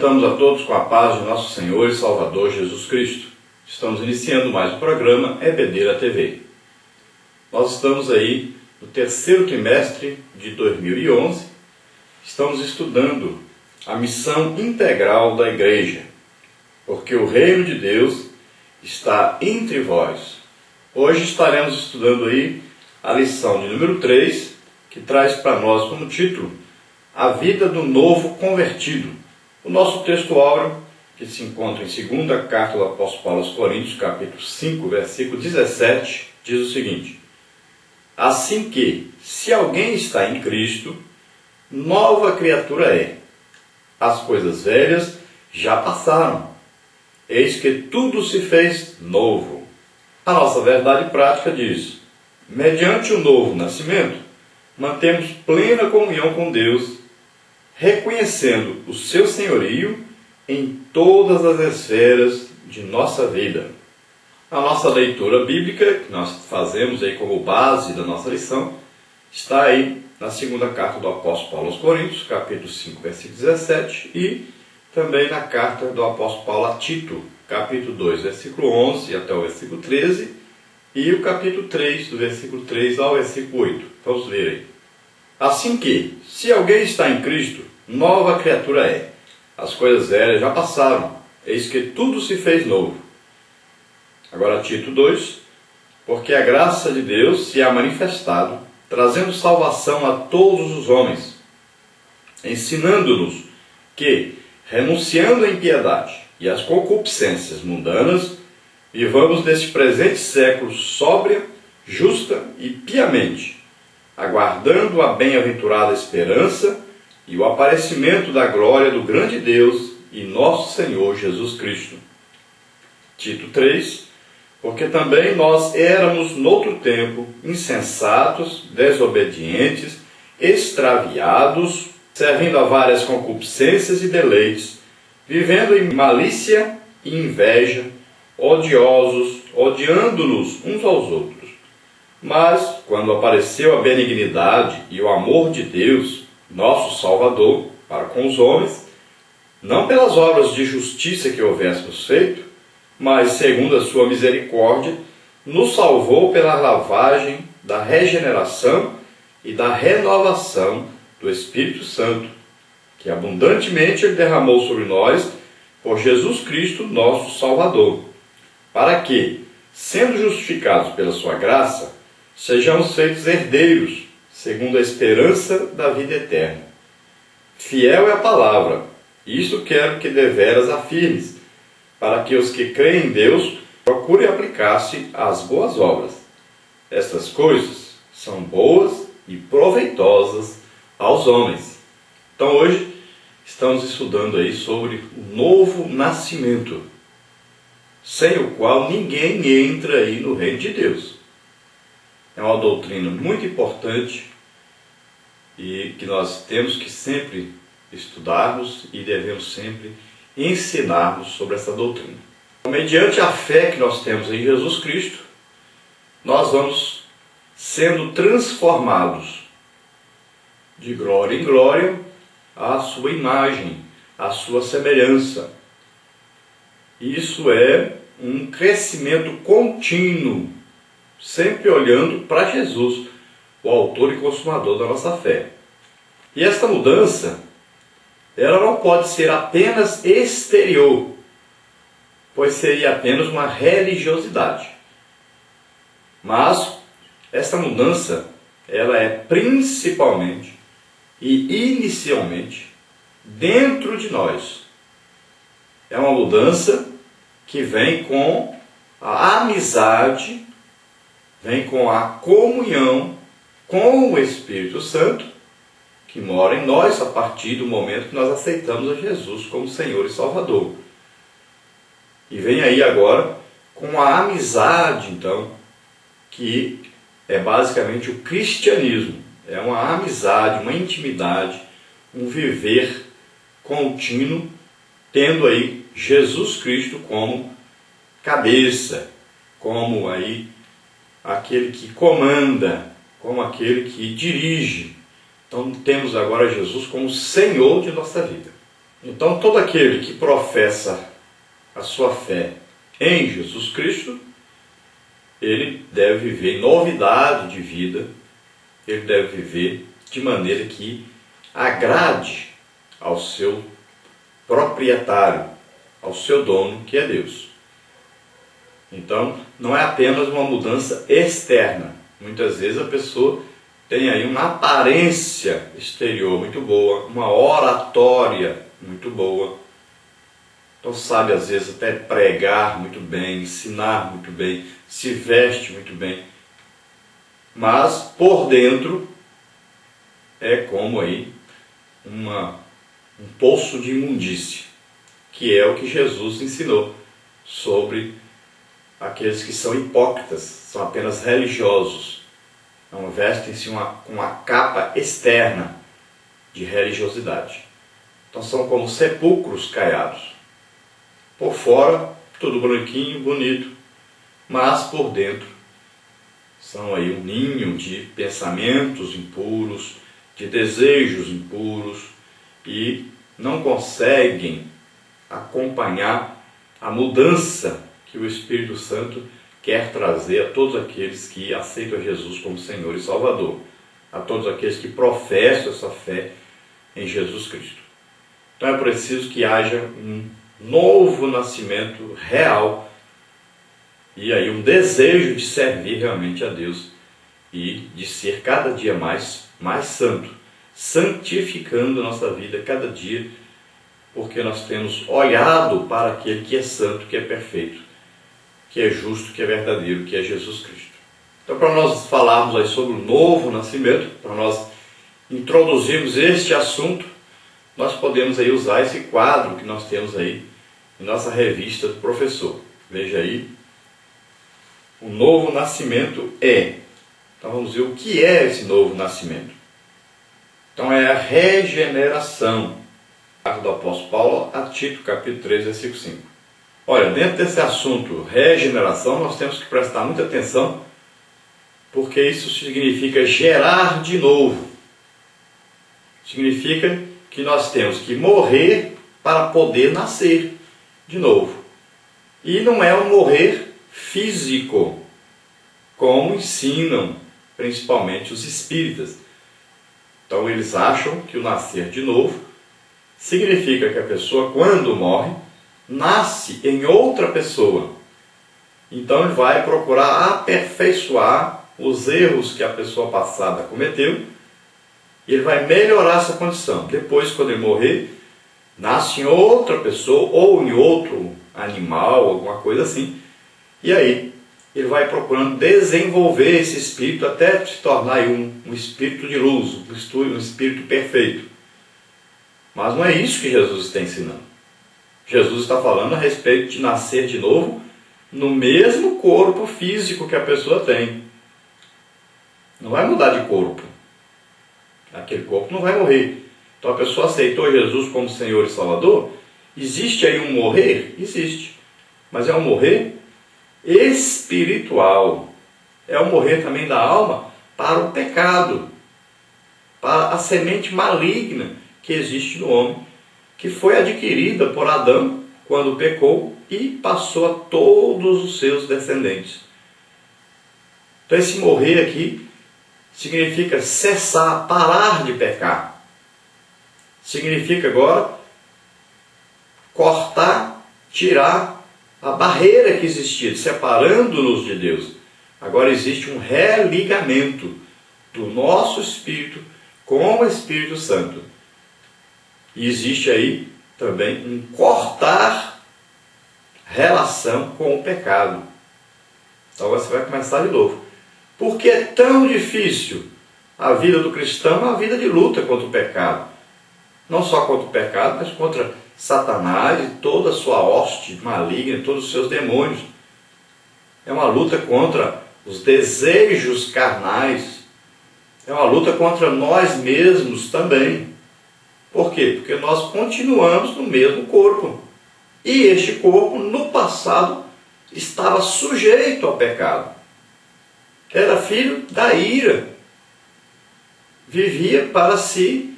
Cumprimentamos a todos com a paz de nosso Senhor e Salvador Jesus Cristo. Estamos iniciando mais um programa EBD TV. Nós estamos aí no terceiro trimestre de 2011. Estamos estudando a missão integral da igreja, porque o reino de Deus está entre vós. Hoje estaremos estudando aí a lição de número 3, que traz para nós como título A Vida do Novo Convertido. O nosso texto áureo, que se encontra em 2ª Carta do Apóstolo Paulo aos Coríntios, capítulo 5, versículo 17, diz o seguinte: Assim que, se alguém está em Cristo, nova criatura é. As coisas velhas já passaram. Eis que tudo se fez novo. A nossa verdade prática diz: mediante o novo nascimento, mantemos plena comunhão com Deus, reconhecendo o seu senhorio em todas as esferas de nossa vida. A nossa leitura bíblica, que nós fazemos aí como base da nossa lição, está aí na 2ª Carta do Apóstolo Paulo aos Coríntios, capítulo 5, versículo 17, e também na carta do Apóstolo Paulo a Tito, capítulo 2, versículo 11 até o versículo 13, e o capítulo 3, do versículo 3 ao versículo 8. Vamos ler aí. Assim que, se alguém está em Cristo, nova criatura é. As coisas velhas já passaram, eis que tudo se fez novo. Agora Tito 2, porque a graça de Deus se há manifestado, trazendo salvação a todos os homens, ensinando-nos que, renunciando à impiedade e às concupiscências mundanas, vivamos neste presente século sóbria, justa e piamente, aguardando a bem-aventurada esperança e o aparecimento da glória do grande Deus e nosso Senhor Jesus Cristo. Tito 3, porque também nós éramos noutro tempo insensatos, desobedientes, extraviados, servindo a várias concupiscências e deleites, vivendo em malícia e inveja, odiosos, odiando-nos uns aos outros. Mas, quando apareceu a benignidade e o amor de Deus, nosso Salvador, para com os homens, não pelas obras de justiça que houvéssemos feito, mas, segundo a sua misericórdia, nos salvou pela lavagem da regeneração e da renovação do Espírito Santo, que abundantemente Ele derramou sobre nós por Jesus Cristo, nosso Salvador, para que, sendo justificados pela sua graça, sejamos feitos herdeiros, segundo a esperança da vida eterna. Fiel é a palavra, isto quero que deveras afirmes, para que os que creem em Deus procurem aplicar-se às boas obras. Estas coisas são boas e proveitosas aos homens. Então hoje estamos estudando aí sobre o novo nascimento, sem o qual ninguém entra aí no reino de Deus. É uma doutrina muito importante e que nós temos que sempre estudarmos e devemos sempre ensinarmos sobre essa doutrina. Mediante a fé que nós temos em Jesus Cristo, nós vamos sendo transformados de glória em glória à sua imagem, à sua semelhança. Isso é um crescimento contínuo, sempre olhando para Jesus, o autor e consumador da nossa fé. E esta mudança, ela não pode ser apenas exterior, pois seria apenas uma religiosidade. Mas esta mudança, ela é principalmente e inicialmente dentro de nós. É uma mudança que vem com a amizade, vem com a comunhão com o Espírito Santo, que mora em nós a partir do momento que nós aceitamos a Jesus como Senhor e Salvador. E vem aí agora com a amizade, então, que é basicamente o cristianismo. É uma amizade, uma intimidade, um viver contínuo, tendo aí Jesus Cristo como cabeça, como aí aquele que comanda, como aquele que dirige. Então temos agora Jesus como Senhor de nossa vida. Então todo aquele que professa a sua fé em Jesus Cristo, ele deve viver em novidade de vida, ele deve viver de maneira que agrade ao seu proprietário, ao seu dono, que é Deus. Então, não é apenas uma mudança externa. Muitas vezes a pessoa tem aí uma aparência exterior muito boa, uma oratória muito boa. Então sabe às vezes até pregar muito bem, ensinar muito bem, se veste muito bem. Mas por dentro é como aí um poço de imundície, que é o que Jesus ensinou sobre aqueles que são hipócritas, são apenas religiosos. Não vestem-se com uma capa externa de religiosidade. Então são como sepulcros caiados. Por fora, tudo branquinho, bonito, mas por dentro são aí um ninho de pensamentos impuros, de desejos impuros, e não conseguem acompanhar a mudança que o Espírito Santo quer trazer a todos aqueles que aceitam Jesus como Senhor e Salvador, a todos aqueles que professam essa fé em Jesus Cristo. Então é preciso que haja um novo nascimento real e aí um desejo de servir realmente a Deus e de ser cada dia mais santo, santificando a nossa vida cada dia, porque nós temos olhado para aquele que é santo, que é perfeito, que é justo, que é verdadeiro, que é Jesus Cristo. Então, para nós falarmos aí sobre o novo nascimento, para nós introduzirmos este assunto, nós podemos aí usar esse quadro que nós temos aí em nossa revista do professor. Veja aí, o novo nascimento é. Então vamos ver o que é esse novo nascimento. Então é a regeneração. Carta do apóstolo Paulo a Tito, capítulo 3, versículo 5. Olha, dentro desse assunto regeneração, nós temos que prestar muita atenção, porque isso significa gerar de novo. Significa que nós temos que morrer para poder nascer de novo. E não é um morrer físico, como ensinam principalmente os espíritas. Então eles acham que o nascer de novo significa que a pessoa, quando morre, nasce em outra pessoa. Então ele vai procurar aperfeiçoar os erros que a pessoa passada cometeu, e ele vai melhorar essa condição. Depois, quando ele morrer, nasce em outra pessoa ou em outro animal, alguma coisa assim, e aí ele vai procurando desenvolver esse espírito até se tornar um espírito de luz, um espírito perfeito. Mas não é isso que Jesus está ensinando. Jesus está falando a respeito de nascer de novo no mesmo corpo físico que a pessoa tem. Não vai mudar de corpo. Aquele corpo não vai morrer. Então a pessoa aceitou Jesus como Senhor e Salvador. Existe aí um morrer? Existe. Mas é um morrer espiritual. É um morrer também da alma para o pecado, para a semente maligna que existe no homem, que foi adquirida por Adão quando pecou e passou a todos os seus descendentes. Então esse morrer aqui significa cessar, parar de pecar. Significa agora cortar, tirar a barreira que existia, separando-nos de Deus. Agora existe um religamento do nosso espírito com o Espírito Santo. E existe aí também um cortar relação com o pecado. Então você vai começar de novo. Por que é tão difícil a vida do cristão? É uma vida de luta contra o pecado. Não só contra o pecado, mas contra Satanás e toda a sua hoste maligna, todos os seus demônios. É uma luta contra os desejos carnais. É uma luta contra nós mesmos também. Por quê? Porque nós continuamos no mesmo corpo. E este corpo, no passado, estava sujeito ao pecado. Era filho da ira. Vivia para si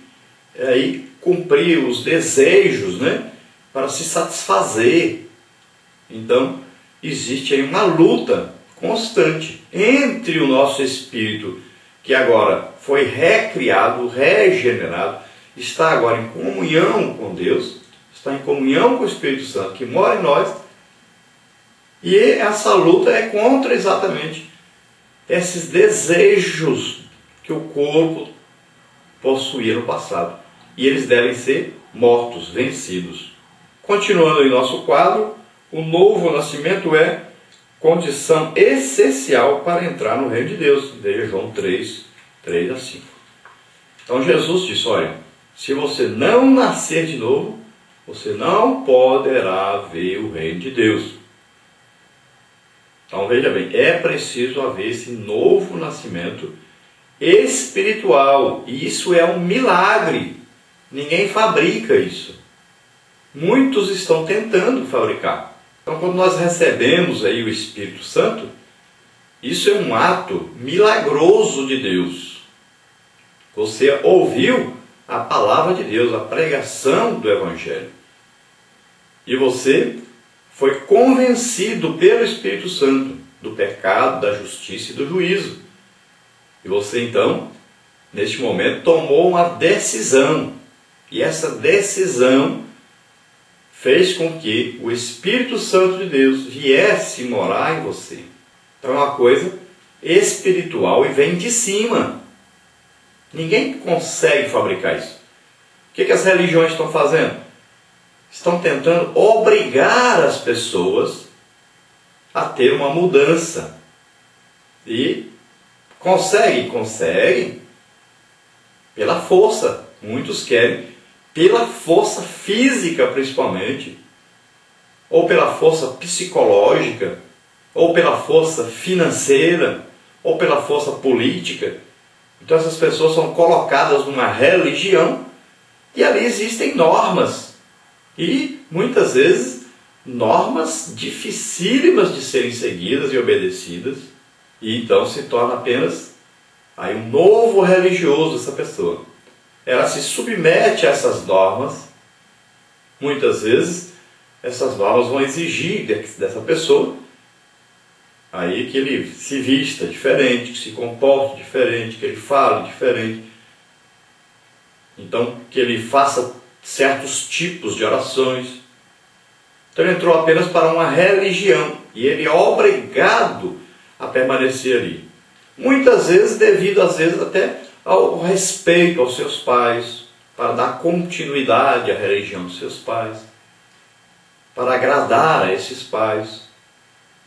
cumprir os desejos, né? Para se satisfazer. Então, existe aí uma luta constante entre o nosso espírito, que agora foi recriado, regenerado, está agora em comunhão com Deus, está em comunhão com o Espírito Santo que mora em nós, e essa luta é contra exatamente esses desejos que o corpo possuía no passado. E eles devem ser mortos, vencidos. Continuando em nosso quadro, o novo nascimento é condição essencial para entrar no reino de Deus. Veja João 3, 3 a 5. Então Jesus disse, olha, se você não nascer de novo, você não poderá ver o reino de Deus. Então veja bem, é preciso haver esse novo nascimento espiritual. E isso é um milagre. Ninguém fabrica isso. Muitos estão tentando fabricar. Então quando nós recebemos aí o Espírito Santo, isso é um ato milagroso de Deus. Você ouviu a palavra de Deus, a pregação do Evangelho. E você foi convencido pelo Espírito Santo do pecado, da justiça e do juízo. E você então, neste momento, tomou uma decisão. E essa decisão fez com que o Espírito Santo de Deus viesse morar em você. Então é uma coisa espiritual e vem de cima. Ninguém consegue fabricar isso. O que as religiões estão fazendo? Estão tentando obrigar as pessoas a ter uma mudança. E conseguem pela força. Muitos querem pela força física principalmente, ou pela força psicológica, ou pela força financeira, ou pela força política. Então essas pessoas são colocadas numa religião e ali existem normas. E muitas vezes normas dificílimas de serem seguidas e obedecidas. E então se torna apenas aí um novo religioso essa pessoa. Ela se submete a essas normas. Muitas vezes essas normas vão exigir dessa pessoa aí que ele se vista diferente, que se comporte diferente, que ele fale diferente. Então, que ele faça certos tipos de orações. Então ele entrou apenas para uma religião e ele é obrigado a permanecer ali. Muitas vezes devido, às vezes, até ao respeito aos seus pais, para dar continuidade à religião dos seus pais, para agradar a esses pais.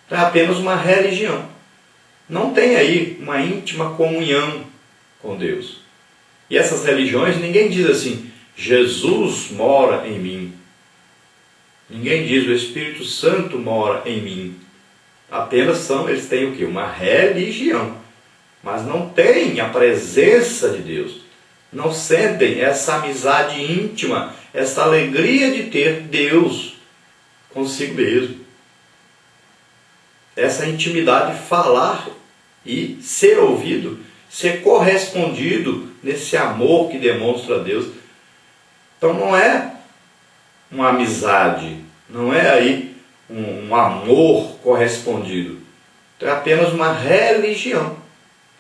Então é apenas uma religião. Não tem aí uma íntima comunhão com Deus. E essas religiões, ninguém diz assim, Jesus mora em mim. Ninguém diz, o Espírito Santo mora em mim. Apenas eles têm o quê? Uma religião. Mas não têm a presença de Deus. Não sentem essa amizade íntima, essa alegria de ter Deus consigo mesmo. Essa intimidade de falar e ser ouvido, ser correspondido nesse amor que demonstra a Deus. Então não é uma amizade, não é aí um amor correspondido. Então é apenas uma religião.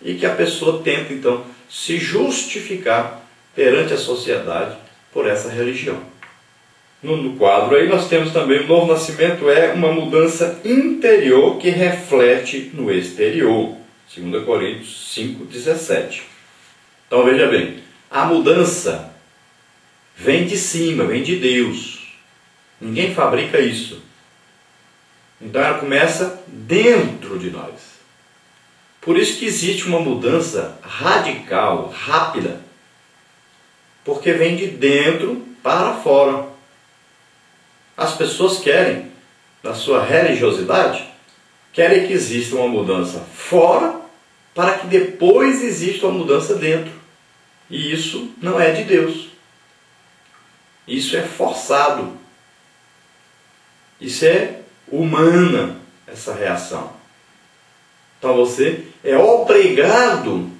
E que a pessoa tenta então se justificar perante a sociedade por essa religião. No quadro aí nós temos também o novo nascimento é uma mudança interior que reflete no exterior. 2 Coríntios 5,17. Então veja bem, a mudança vem de cima, vem de Deus. Ninguém fabrica isso. Então ela começa dentro de nós. Por isso que existe uma mudança radical, rápida. Porque vem de dentro para fora. As pessoas querem, na sua religiosidade, querem que exista uma mudança fora para que depois exista uma mudança dentro. E isso não é de Deus. Isso é forçado. Isso é humana, essa reação. Então você é obrigado